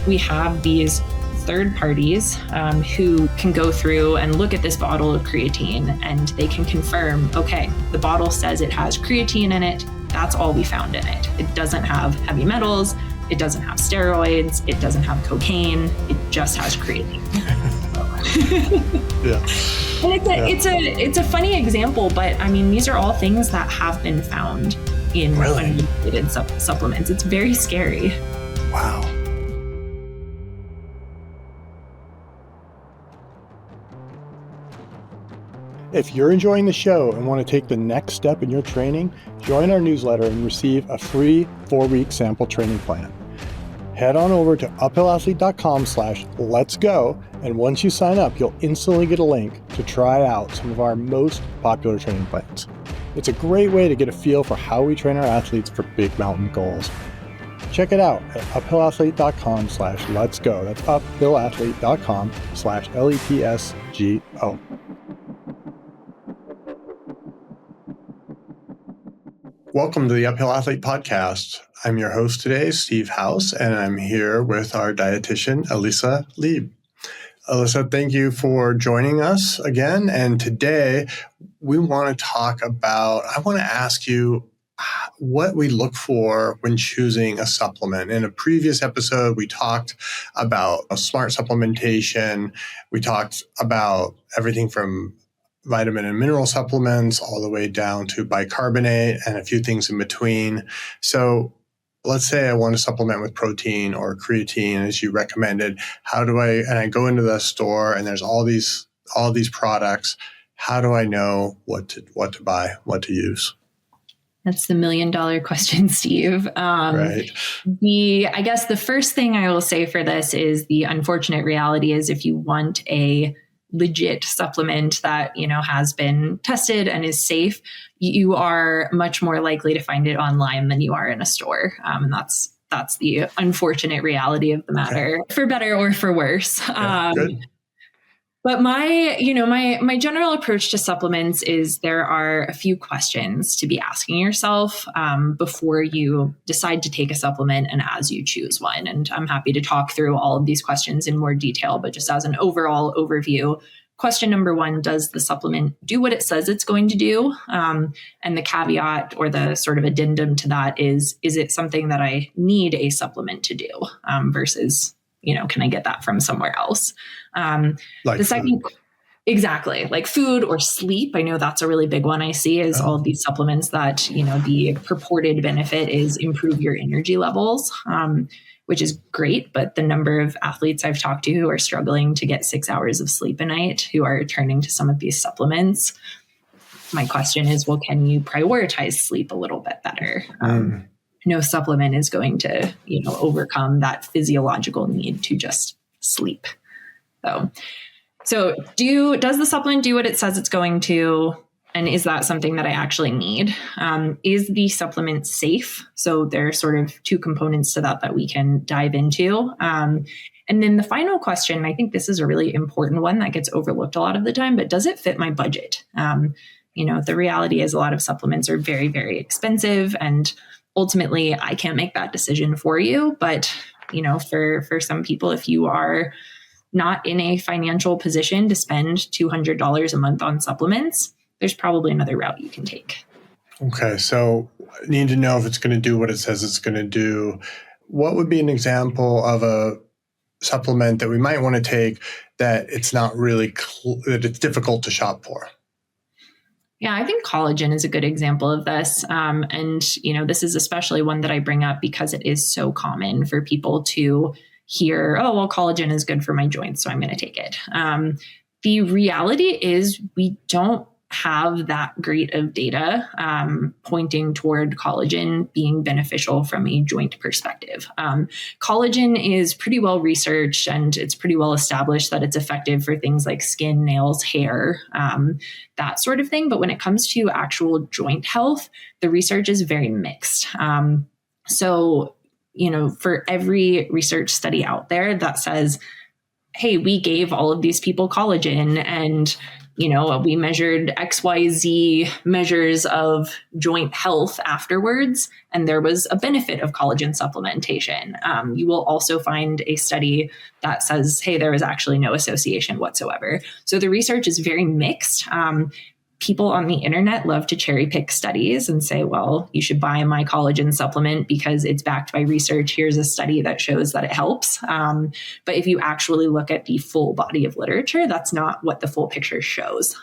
we have these third parties who can go through and look at this bottle of creatine, and they can confirm, okay, the bottle says it has creatine in it. That's all we found in it. It doesn't have heavy metals. It doesn't have steroids. It doesn't have cocaine. It just has creatine. Yeah. And it's a funny example, but I mean, these are all things that have been found in unregulated supplements. It's very scary. Wow. If you're enjoying the show and want to take the next step in your training, join our newsletter and receive a free 4-week sample training plan. Head on over to uphillathlete.com/letsgo, and once you sign up, you'll instantly get a link to try out some of our most popular training plans. It's a great way to get a feel for how we train our athletes for big mountain goals. Check it out at uphillathlete.com/letsgo. That's uphillathlete.com/LETSGO. Welcome to the Uphill Athlete Podcast. I'm your host today, Steve House, and I'm here with our dietitian, Alyssa Leib. Alyssa, thank you for joining us again. And today I want to ask you what we look for when choosing a supplement. In a previous episode, we talked about smart supplementation. We talked about everything from vitamin and mineral supplements all the way down to bicarbonate and a few things in between. So let's say I want to supplement with protein or creatine, as you recommended. I go into the store and there's all these products. How do I know what to buy, what to use? That's the $1 million question, Steve. Right. I guess the first thing I will say for this is the unfortunate reality is if you want a legit supplement that, has been tested and is safe, you are much more likely to find it online than you are in a store. And that's the unfortunate reality of the matter, for better or for worse. Good. But my general approach to supplements is there are a few questions to be asking yourself before you decide to take a supplement and as you choose one. And I'm happy to talk through all of these questions in more detail, but just as an overall overview, question number 1, does the supplement do what it says it's going to do? And the caveat or the sort of addendum to that is it something that I need a supplement to do versus can I get that from somewhere else? Like the second, food. Exactly, like food or sleep. I know that's a really big one I see is all of these supplements that, the purported benefit is improve your energy levels, which is great. But the number of athletes I've talked to who are struggling to get 6 hours of sleep a night, who are turning to some of these supplements. My question is, well, can you prioritize sleep a little bit better? No supplement is going to, overcome that physiological need to just sleep. So does the supplement do what it says it's going to? And is that something that I actually need? Is the supplement safe? So there are sort of 2 components to that we can dive into. And then the final question, I think this is a really important one that gets overlooked a lot of the time, but does it fit my budget? The reality is a lot of supplements are very, very expensive, and ultimately, I can't make that decision for you. But, for some people, if you are not in a financial position to spend $200 a month on supplements, there's probably another route you can take. Okay. So I need to know if it's going to do what it says it's going to do. What would be an example of a supplement that we might want to take that it's not really, that it's difficult to shop for? Yeah, I think collagen is a good example of this. And, this is especially one that I bring up because it is so common for people to hear, oh, well, collagen is good for my joints, so I'm going to take it. The reality is we don't have that great of data pointing toward collagen being beneficial from a joint perspective. Collagen is pretty well researched, and it's pretty well established that it's effective for things like skin, nails, hair, that sort of thing. But when it comes to actual joint health, the research is very mixed. So, for every research study out there that says, hey, we gave all of these people collagen and we measured XYZ measures of joint health afterwards, and there was a benefit of collagen supplementation. You will also find a study that says, hey, there was actually no association whatsoever. So the research is very mixed. People on the internet love to cherry pick studies and say, well, you should buy my collagen supplement because it's backed by research. Here's a study that shows that it helps. But if you actually look at the full body of literature, that's not what the full picture shows.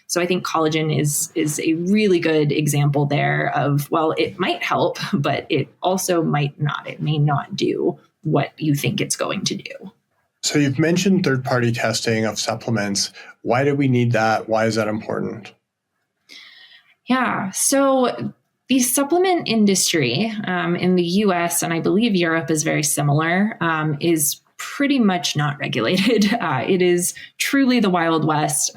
So I think collagen is a really good example there of, well, it might help, but it also might not. It may not do what you think it's going to do. So you've mentioned third-party testing of supplements. Why do we need that? Why is that important? Yeah, so the supplement industry in the US, and I believe Europe is very similar, is pretty much not regulated. It is truly the Wild West,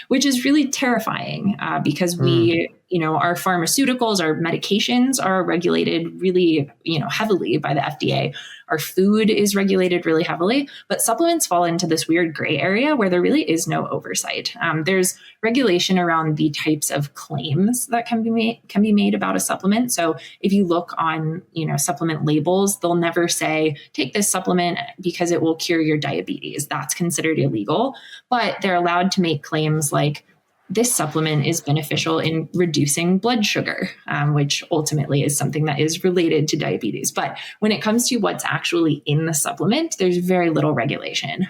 which is really terrifying because our pharmaceuticals, our medications are regulated really, heavily by the FDA. Our food is regulated really heavily, but supplements fall into this weird gray area where there really is no oversight. There's regulation around the types of claims that can be made about a supplement. So if you look on, supplement labels, they'll never say, take this supplement because it will cure your diabetes. That's considered illegal, but they're allowed to make claims like, this supplement is beneficial in reducing blood sugar, which ultimately is something that is related to diabetes. But when it comes to what's actually in the supplement, there's very little regulation,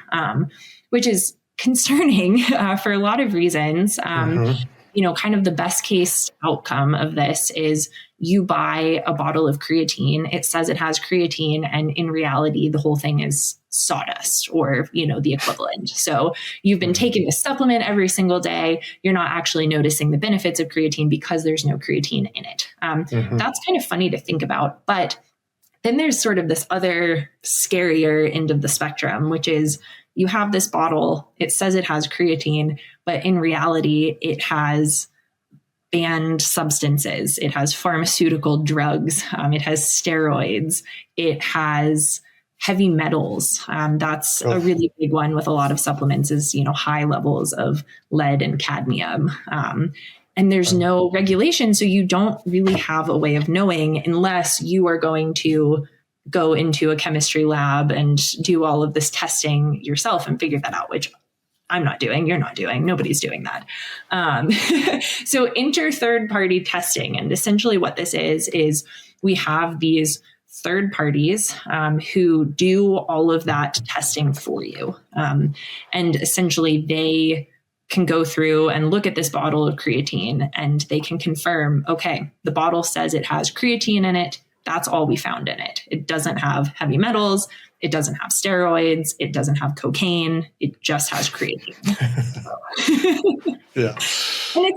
which is concerning for a lot of reasons. Kind of the best case outcome of this is you buy a bottle of creatine. It says it has creatine, and in reality, the whole thing is sawdust or, the equivalent. So you've been taking a supplement every single day. You're not actually noticing the benefits of creatine because there's no creatine in it. That's kind of funny to think about. But then there's sort of this other scarier end of the spectrum, which is you have this bottle, it says it has creatine, but in reality, it has banned substances. It has pharmaceutical drugs. It has steroids. It has heavy metals. That's a really big one with a lot of supplements is, high levels of lead and cadmium. And there's no regulation. So you don't really have a way of knowing unless you are going to go into a chemistry lab and do all of this testing yourself and figure that out, which I'm not doing, you're not doing, nobody's doing that. So enter third-party testing. And essentially what this is we have these third parties who do all of that testing for you. And essentially they can go through and look at this bottle of creatine and they can confirm, okay, the bottle says it has creatine in it. That's all we found in it. It doesn't have heavy metals. It doesn't have steroids. It doesn't have cocaine. It just has creatine. Yeah. And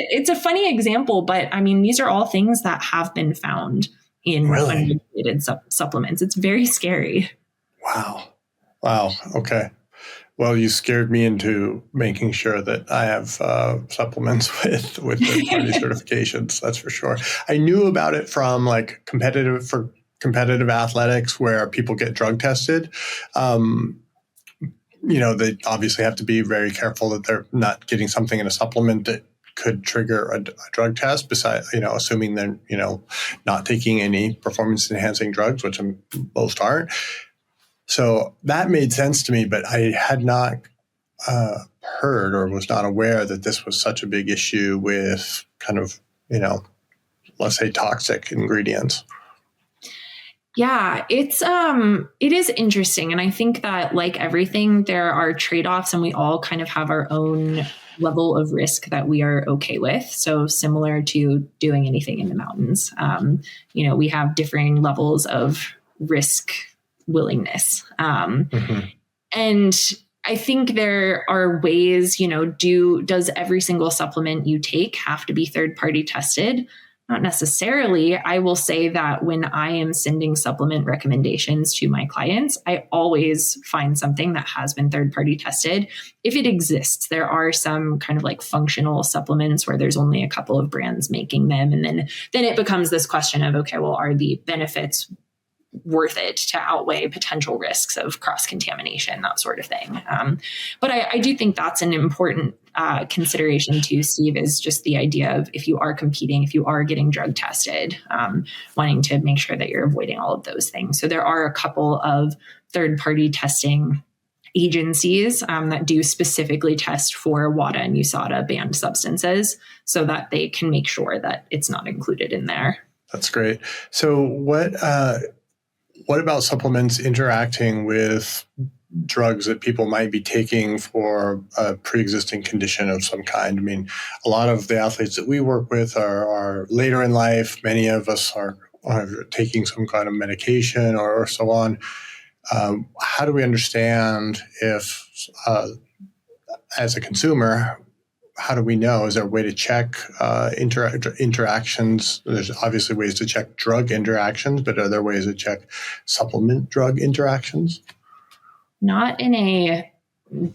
it's a funny example, but I mean, these are all things that have been found in unregulated supplements. It's very scary. Wow. Okay. Well, you scared me into making sure that I have supplements with third-party certifications. That's for sure. I knew about it from competitive athletics where people get drug tested. They obviously have to be very careful that they're not getting something in a supplement that could trigger a drug test. Besides, assuming they're not taking any performance-enhancing drugs, which most aren't. So that made sense to me, but I had not heard or was not aware that this was such a big issue with kind of, let's say toxic ingredients. Yeah, it is interesting. And I think that like everything, there are trade-offs and we all kind of have our own level of risk that we are okay with. So similar to doing anything in the mountains, we have differing levels of risk willingness. And I think there are ways, does every single supplement you take have to be third-party tested? Not necessarily. I will say that when I am sending supplement recommendations to my clients, I always find something that has been third-party tested. If it exists, there are some kind of like functional supplements where there's only a couple of brands making them. And then it becomes this question of, okay, well, are the benefits worth it to outweigh potential risks of cross-contamination, that sort of thing. But I do think that's an important consideration too, Steve, is just the idea of if you are competing, if you are getting drug tested, wanting to make sure that you're avoiding all of those things. So there are a couple of third-party testing agencies that do specifically test for WADA and USADA banned substances so that they can make sure that it's not included in there. That's great. So what about supplements interacting with drugs that people might be taking for a pre-existing condition of some kind? I mean, a lot of the athletes that we work with are later in life. Many of us are taking some kind of medication or so on. How do we understand if, as a consumer, how do we know? Is there a way to check interactions? There's obviously ways to check drug interactions, but are there ways to check supplement drug interactions? Not in a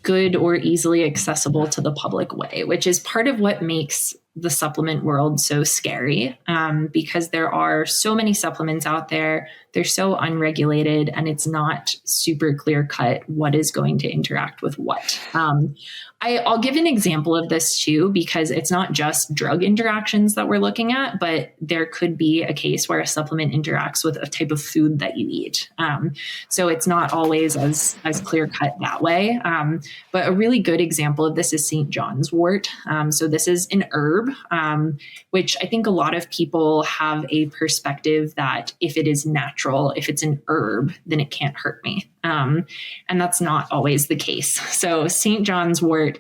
good or easily accessible to the public way, which is part of what makes the supplement world so scary, because there are so many supplements out there. They're so unregulated, and it's not super clear cut what is going to interact with what. I'll give an example of this too, because it's not just drug interactions that we're looking at, but there could be a case where a supplement interacts with a type of food that you eat. So it's not always as clear cut that way. But a really good example of this is St. John's wort. So this is an herb, which I think a lot of people have a perspective that if it is natural, if it's an herb, then it can't hurt me. And that's not always the case. So St. John's wort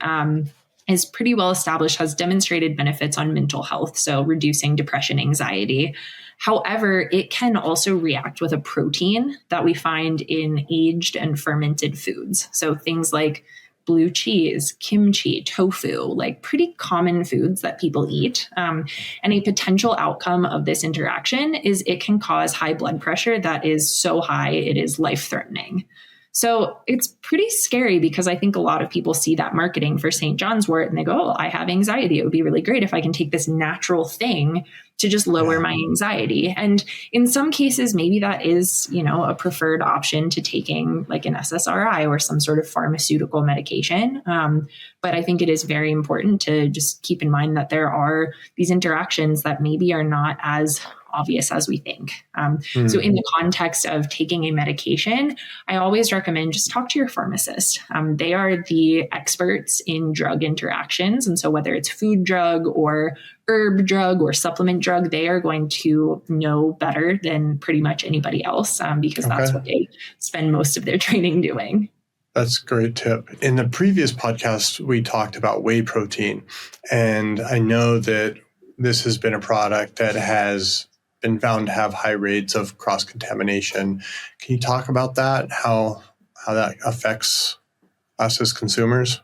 is pretty well established, has demonstrated benefits on mental health, so reducing depression, anxiety. However, it can also react with a protein that we find in aged and fermented foods. So things like blue cheese, kimchi, tofu, like pretty common foods that people eat. And a potential outcome of this interaction is it can cause high blood pressure that is so high it is life-threatening. So it's pretty scary because I think a lot of people see that marketing for St. John's wort and they go, oh, I have anxiety. It would be really great if I can take this natural thing to just lower my anxiety. And in some cases, maybe that is, a preferred option to taking like an SSRI or some sort of pharmaceutical medication. But I think it is very important to just keep in mind that there are these interactions that maybe are not as obvious as we think. So in the context of taking a medication, I always recommend just talk to your pharmacist. They are the experts in drug interactions. And so whether it's food drug or herb drug or supplement drug, they are going to know better than pretty much anybody else because that's what they spend most of their training doing. That's a great tip. In the previous podcast, we talked about whey protein. And I know that this has been a product that has been found to have high rates of cross-contamination. Can you talk about that, how that affects us as consumers?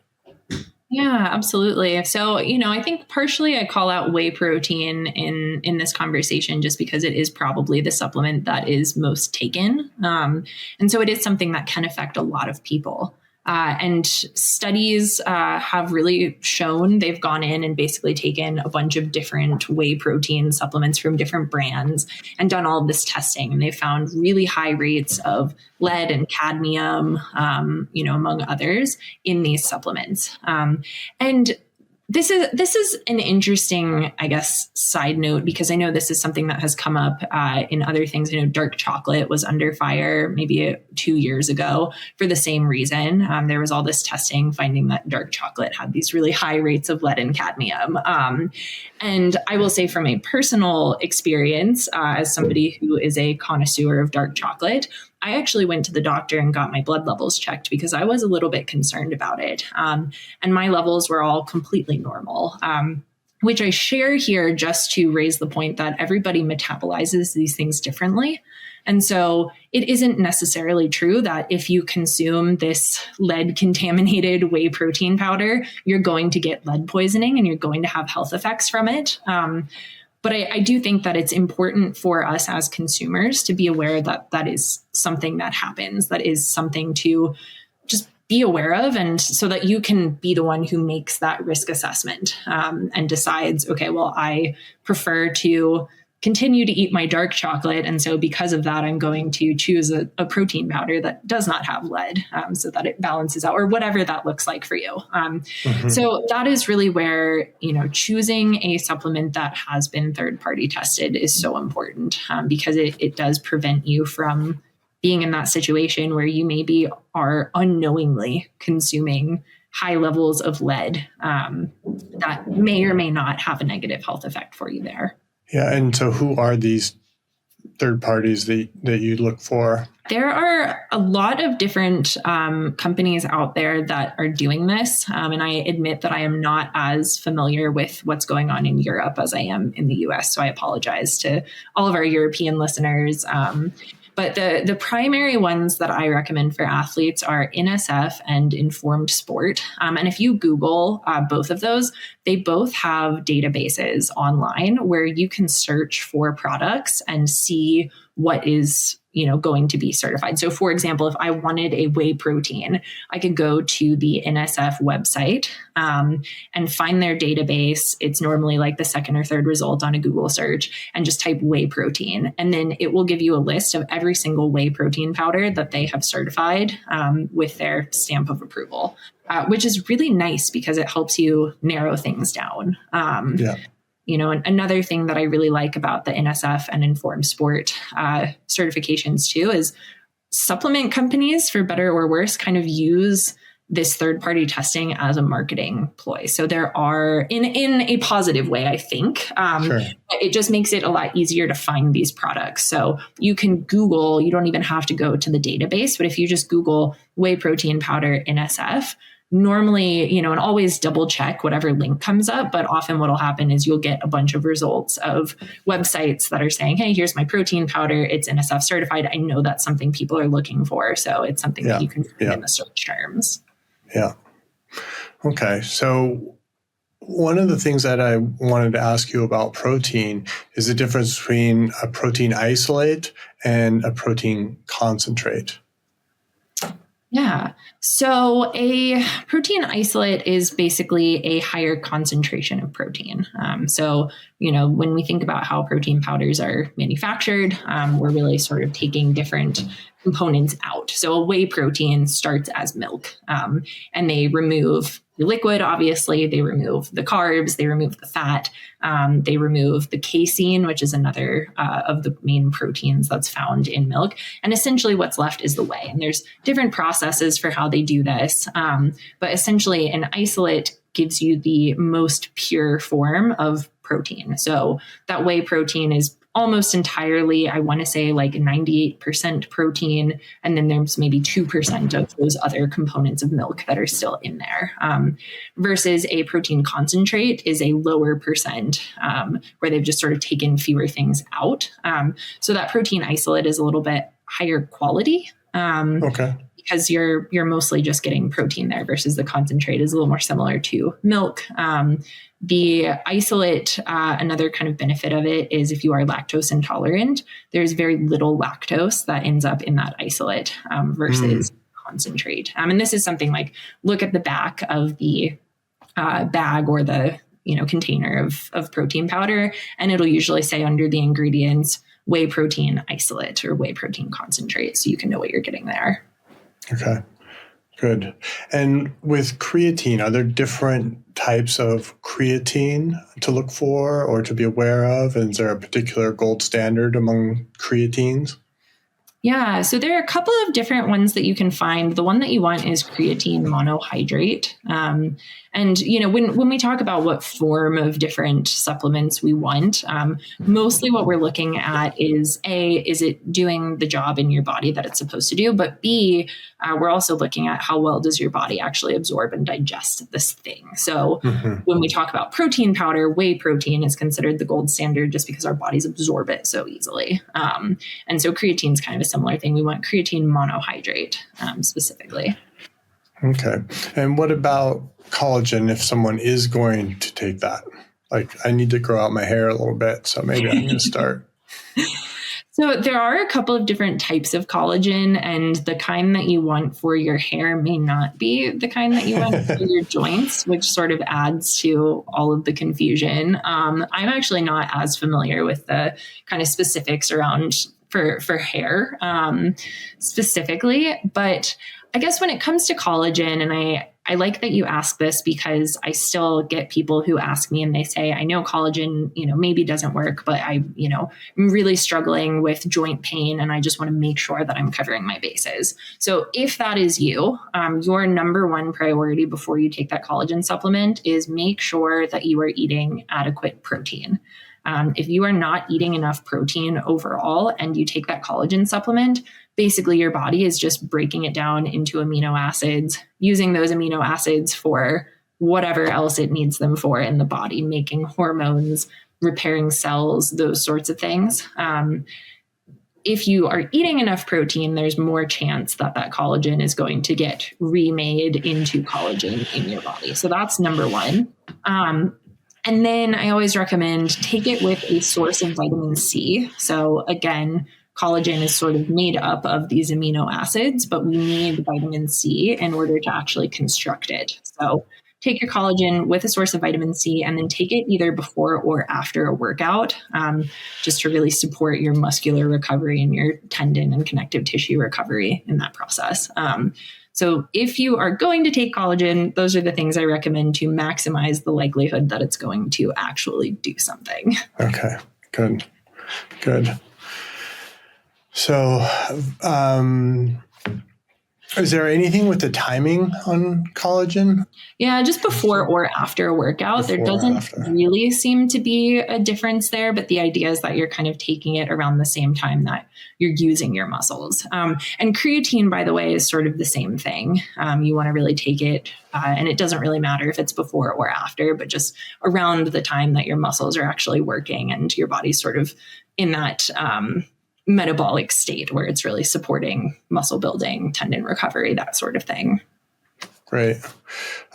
Yeah, absolutely. So, I think partially I call out whey protein in this conversation just because it is probably the supplement that is most taken. And so it is something that can affect a lot of people. And studies have really shown they've gone in and basically taken a bunch of different whey protein supplements from different brands and done all of this testing. And they found really high rates of lead and cadmium, among others in these supplements. And this is an interesting, I guess, side note, because I know this is something that has come up in other things. Dark chocolate was under fire maybe 2 years ago for the same reason. There was all this testing finding that dark chocolate had these really high rates of lead and cadmium. And I will say from a personal experience, as somebody who is a connoisseur of dark chocolate, I actually went to the doctor and got my blood levels checked because I was a little bit concerned about it. And my levels were all completely normal, which I share here just to raise the point that everybody metabolizes these things differently. And so it isn't necessarily true that if you consume this lead contaminated whey protein powder, you're going to get lead poisoning and you're going to have health effects from it. But I do think that it's important for us as consumers to be aware that that is something that happens, that is something to just be aware of, and so that you can be the one who makes that risk assessment and decides, okay, well, I prefer to continue to eat my dark chocolate. And so because of that, I'm going to choose a protein powder that does not have lead, so that it balances out, or whatever that looks like for you. So that is really where, choosing a supplement that has been third-party tested is so important, because it does prevent you from being in that situation where you maybe are unknowingly consuming high levels of lead that may or may not have a negative health effect for you there. Yeah. And so who are these third parties that you look for? There are a lot of different companies out there that are doing this. And I admit that I am not as familiar with what's going on in Europe as I am in the US. So I apologize to all of our European listeners. But the primary ones that I recommend for athletes are NSF and Informed Sport. And if you Google both of those, they both have databases online where you can search for products and see what is going to be certified. So for example, if I wanted a whey protein, I could go to the NSF website and find their database. It's normally like the second or third result on a Google search, and just type whey protein. And then it will give you a list of every single whey protein powder that they have certified with their stamp of approval, which is really nice because it helps you narrow things down. Another thing that I really like about the NSF and Informed Sport certifications too is supplement companies, for better or worse, kind of use this third-party testing as a marketing ploy. So there are, in a positive way, I think, Sure. It just makes it a lot easier to find these products. So you can Google, you don't even have to go to the database, but if you just Google whey protein powder NSF, normally, and always double check whatever link comes up. But often what will happen is you'll get a bunch of results of websites that are saying, hey, here's my protein powder. It's NSF certified. I know that's something people are looking for. So it's something that you can find in the search terms. Yeah. Okay. So one of the things that I wanted to ask you about protein is the difference between a protein isolate and a protein concentrate. Yeah. So a protein isolate is basically a higher concentration of protein. So, when we think about how protein powders are manufactured, we're really sort of taking different components out. So a whey protein starts as milk, and they remove the liquid, obviously, they remove the carbs, they remove the fat, they remove the casein, which is another of the main proteins that's found in milk. And essentially what's left is the whey. And there's different processes for how they do this. But essentially an isolate gives you the most pure form of protein. So that whey protein is almost entirely, I want to say like 98% protein. And then there's maybe 2% of those other components of milk that are still in there. Versus a protein concentrate is a lower percent, where they've just sort of taken fewer things out. So that protein isolate is a little bit higher quality. Okay. Because you're mostly just getting protein there, versus the concentrate is a little more similar to milk. The isolate, another kind of benefit of it is if you are lactose intolerant, there's very little lactose that ends up in that isolate versus concentrate. And this is something like, look at the back of the bag or the container of protein powder, and it'll usually say under the ingredients, whey protein isolate or whey protein concentrate, so you can know what you're getting there. Okay, good. And with creatine, are there different types of creatine to look for or to be aware of? And is there a particular gold standard among creatines? Yeah, so there are a couple of different ones that you can find. The one that you want is creatine monohydrate. And, when we talk about what form of different supplements we want, mostly what we're looking at is A, is it doing the job in your body that it's supposed to do? But B, we're also looking at how well does your body actually absorb and digest this thing. So when we talk about protein powder, whey protein is considered the gold standard just because our bodies absorb it so easily. And so creatine is kind of a similar thing. We want creatine monohydrate specifically. Okay. And what about collagen if someone is going to take that? Like, I need to grow out my hair a little bit, so maybe I'm going to start. So there are a couple of different types of collagen, and the kind that you want for your hair may not be the kind that you want for your joints, which sort of adds to all of the confusion. I'm actually not as familiar with the kind of specifics around for hair specifically, but I guess when it comes to collagen, and I like that you ask this because I still get people who ask me and they say, I know collagen, maybe doesn't work, but I'm really struggling with joint pain and I just want to make sure that I'm covering my bases. So if that is you, your number one priority before you take that collagen supplement is make sure that you are eating adequate protein. If you are not eating enough protein overall and you take that collagen supplement, basically your body is just breaking it down into amino acids, using those amino acids for whatever else it needs them for in the body, making hormones, repairing cells, those sorts of things. If you are eating enough protein, there's more chance that that collagen is going to get remade into collagen in your body. So that's number one. And then I always recommend take it with a source of vitamin C. So again, collagen is sort of made up of these amino acids, but we need vitamin C in order to actually construct it. So take your collagen with a source of vitamin C and then take it either before or after a workout, just to really support your muscular recovery and your tendon and connective tissue recovery in that process. So if you are going to take collagen, those are the things I recommend to maximize the likelihood that it's going to actually do something. Okay, good. So, is there anything with the timing on collagen? Yeah, just before or after a workout. There doesn't really seem to be a difference there, but the idea is that you're kind of taking it around the same time that you're using your muscles. And creatine, by the way, is sort of the same thing. You want to really take it, and it doesn't really matter if it's before or after, but just around the time that your muscles are actually working and your body's sort of in that metabolic state where it's really supporting muscle building, tendon recovery, that sort of thing. Great.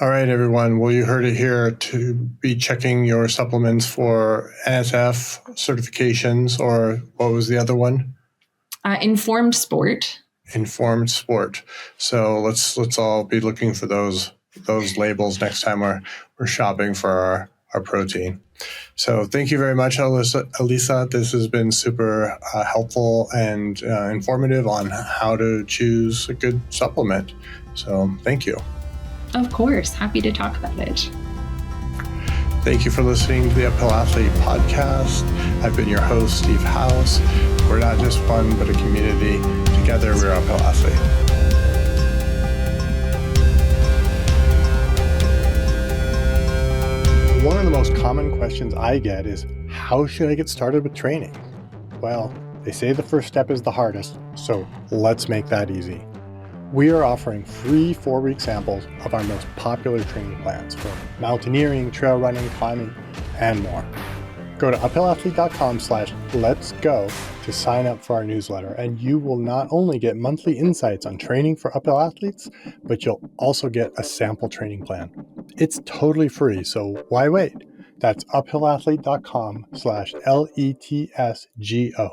All right, everyone. Well, you heard it here to be checking your supplements for NSF certifications, or what was the other one? Informed Sport. Informed Sport. So let's all be looking for those labels next time we're shopping for our protein. So thank you very much, Alyssa. This has been super helpful and informative on how to choose a good supplement. So thank you. Of course. Happy to talk about it. Thank you for listening to the Uphill Athlete podcast. I've been your host, Steve House. We're not just fun, but a community. Together, we're Uphill Athlete. One of the most common questions I get is, how should I get started with training? Well, they say the first step is the hardest, so let's make that easy. We are offering free 4-week samples of our most popular training plans for mountaineering, trail running, climbing, and more. Go to uphill-athlete.com/letsgo to sign up for our newsletter, and you will not only get monthly insights on training for uphill athletes, but you'll also get a sample training plan. It's totally free, so why wait? That's uphill-athlete.com/letsgo.